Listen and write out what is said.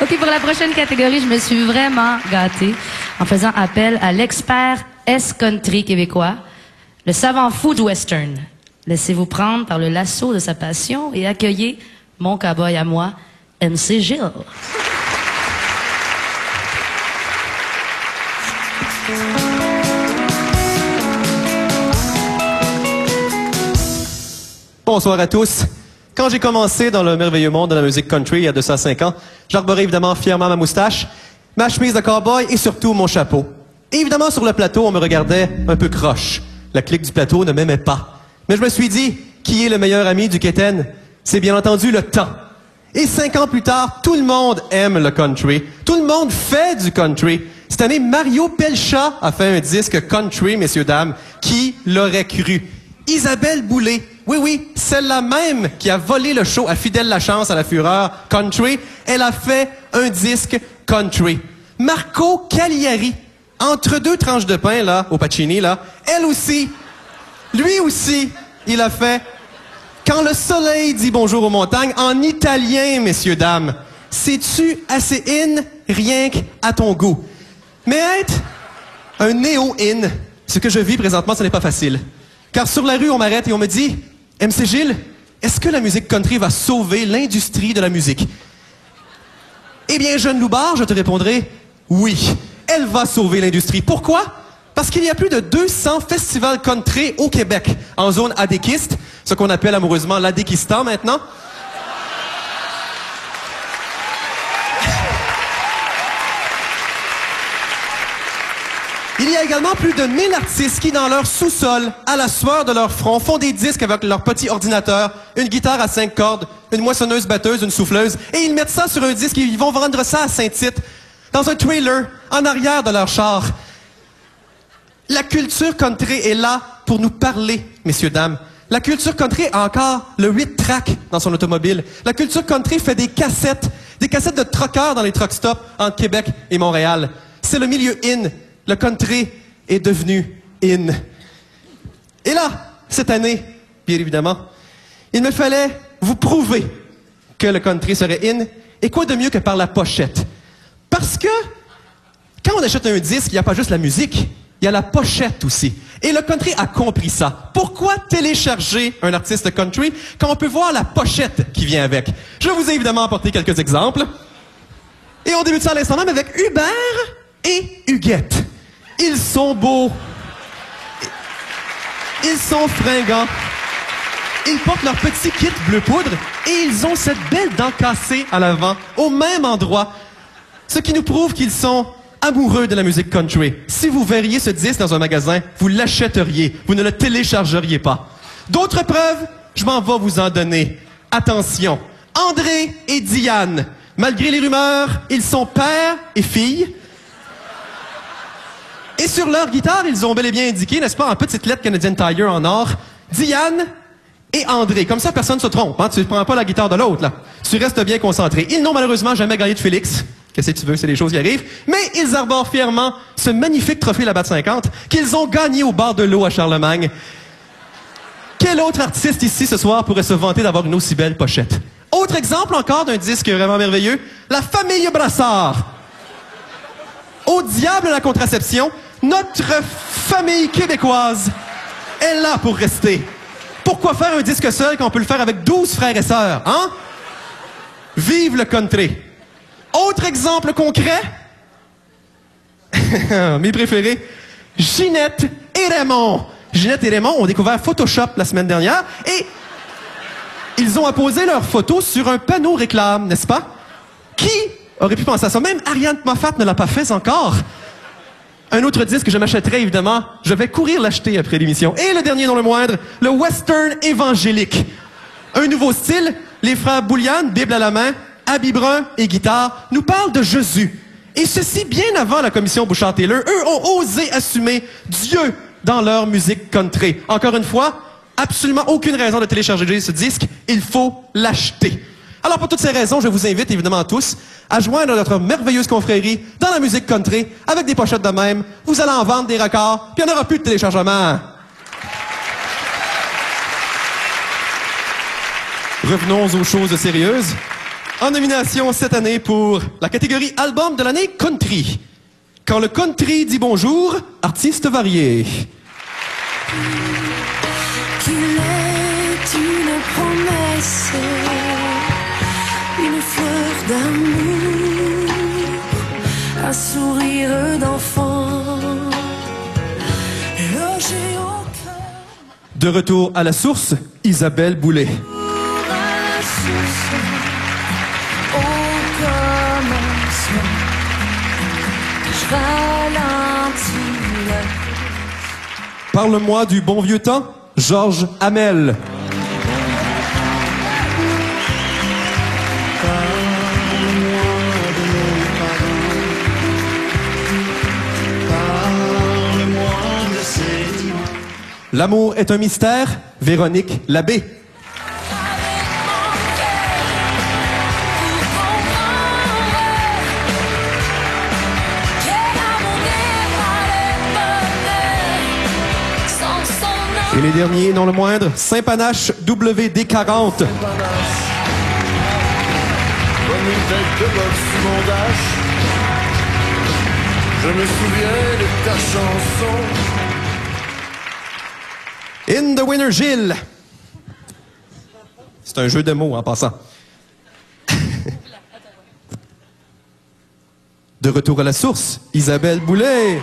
OK, pour la prochaine catégorie, je me suis vraiment gâtée en faisant appel à l'expert S-Country québécois, le savant fou du western. Laissez-vous prendre par le lasso de sa passion et accueillez mon cow-boy à moi, MC Gilles. Bonsoir à tous. Quand j'ai commencé dans le merveilleux monde de la musique country il y a 205 ans, j'arborais évidemment fièrement ma moustache, ma chemise de cowboy et surtout mon chapeau. Et évidemment, sur le plateau, on me regardait un peu croche. La clique du plateau ne m'aimait pas. Mais je me suis dit, qui est le meilleur ami du Kéten? C'est bien entendu le temps. Et 5 ans plus tard, tout le monde aime le country. Tout le monde fait du country. Cette année, Mario Pelcha a fait un disque country, messieurs, dames. Qui l'aurait cru? Isabelle Boulay, oui, celle-là même qui a volé le show à Fidèle Lachance à la Fureur country, elle a fait un disque country. Marco Cagliari, entre deux tranches de pain, là, au Pacini, là, elle aussi, lui aussi, il a fait Quand le soleil dit bonjour aux montagnes en italien, messieurs, dames. C'est-tu assez in, rien qu'à ton goût? Mais être un néo-in, ce que je vis présentement, ce n'est pas facile. Car sur la rue, on m'arrête et on me dit « MC Gilles, est-ce que la musique country va sauver l'industrie de la musique? » Eh bien, jeune loupard, je te répondrai « Oui, elle va sauver l'industrie. » Pourquoi? Parce qu'il y a plus de 200 festivals country au Québec, en zone adéquiste, ce qu'on appelle amoureusement l'Adéquistan maintenant. Il y a également plus de 1000 artistes qui, dans leur sous-sol, à la sueur de leur front, font des disques avec leur petit ordinateur, une guitare à 5 cordes, une moissonneuse-batteuse, une souffleuse, et ils mettent ça sur un disque et ils vont vendre ça à Saint-Tite, dans un trailer, en arrière de leur char. La culture country est là pour nous parler, messieurs, dames. La culture country a encore le 8-track dans son automobile. La culture country fait des cassettes de truckers dans les truck stops entre Québec et Montréal. C'est le milieu in. Le country est devenu in. Et là, cette année, bien évidemment, il me fallait vous prouver que le country serait in. Et quoi de mieux que par la pochette? Parce que, quand on achète un disque, il n'y a pas juste la musique, il y a la pochette aussi. Et le country a compris ça. Pourquoi télécharger un artiste country quand on peut voir la pochette qui vient avec? Je vous ai évidemment apporté quelques exemples. Et on débute ça à l'instant même avec Hubert et Huguette. Ils sont beaux. Ils sont fringants. Ils portent leur petit kit bleu poudre et ils ont cette belle dent cassée à l'avant, au même endroit. Ce qui nous prouve qu'ils sont amoureux de la musique country. Si vous verriez ce disque dans un magasin, vous l'achèteriez. Vous ne le téléchargeriez pas. D'autres preuves, je m'en vais vous en donner. Attention. André et Diane. Malgré les rumeurs, ils sont père et fille. Et sur leur guitare, ils ont bel et bien indiqué, n'est-ce pas, en petite lettre Canadian Tire en or, Diane et André. Comme ça, personne ne se trompe. Hein? Tu ne prends pas la guitare de l'autre, là. Tu restes bien concentré. Ils n'ont malheureusement jamais gagné de Félix. Qu'est-ce que tu veux, c'est des choses qui arrivent. Mais ils arborent fièrement ce magnifique trophée la Batte 50 qu'ils ont gagné au bord de l'eau à Charlemagne. Quel autre artiste ici ce soir pourrait se vanter d'avoir une aussi belle pochette? Autre exemple encore d'un disque vraiment merveilleux, la famille Brassard. Au diable la contraception, notre famille québécoise est là pour rester. Pourquoi faire un disque seul quand on peut le faire avec 12 frères et sœurs, hein? Vive le country! Autre exemple concret, mes préférés, Ginette et Raymond. Ginette et Raymond ont découvert Photoshop la semaine dernière et ils ont apposé leurs photos sur un panneau réclame, n'est-ce pas? Qui aurait pu penser à ça? Même Ariane Moffat ne l'a pas fait encore. Un autre disque que je m'achèterai, évidemment, je vais courir l'acheter après l'émission. Et le dernier non le moindre, le western évangélique. Un nouveau style, les frères Boulian, Bible à la main, habit brun et guitare, nous parlent de Jésus. Et ceci bien avant la commission Bouchard-Taylor, eux ont osé assumer Dieu dans leur musique country. Encore une fois, absolument aucune raison de télécharger ce disque, il faut l'acheter. Alors pour toutes ces raisons, je vous invite évidemment tous à joindre notre merveilleuse confrérie dans la musique country avec des pochettes de même. Vous allez en vendre des records, puis il n'y en aura plus de téléchargement. Revenons aux choses sérieuses. En nomination cette année pour la catégorie Album de l'année Country. Quand le country dit bonjour, artiste varié. Qu'il est une promesse, une fleur d'amour, un sourire d'enfant, logé au cœur. De retour à la source, Isabelle Boulay. À la source, au commencement, je ralentis la Parle-moi du bon vieux temps, Georges Hamel. L'amour est un mystère, Véronique Labbé. Et les derniers, non le moindre, Saint-Panache WD-40. Comme une tête de boxe mondache, je me souviens de ta chanson. In the winner, Gilles. C'est un jeu de mots en passant. De retour à la source, Isabelle Boulay.